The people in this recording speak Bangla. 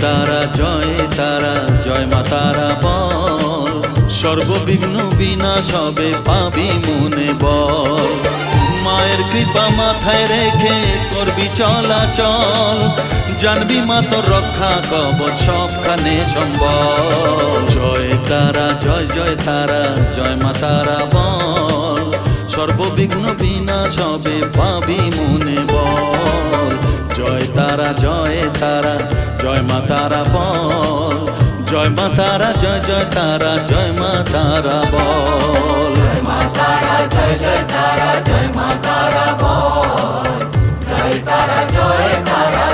তারা জয় তারা জয় মা তারা বল, সর্ববিঘ্ন বিনাশ হবে পাবি মনে বল। মায়ের কৃপা মাথায় রেখে করবি চলাচল, জানবি মা তোর রক্ষা কবচ সবখানে সম্বল। জয় তারা জয় জয় তারা জয় মা তারা বল, সর্ববিঘ্ন বিনাশ হবে পাবি মনে বল। জয় তারা জয় তারা জয় মা তারা বল, জয় মা তারা জয় জয় তারা জয় মা তারা বল। জয় মা তারা জয় জয় তারা জয় মা তারা বল, জয় তারা জয় তারা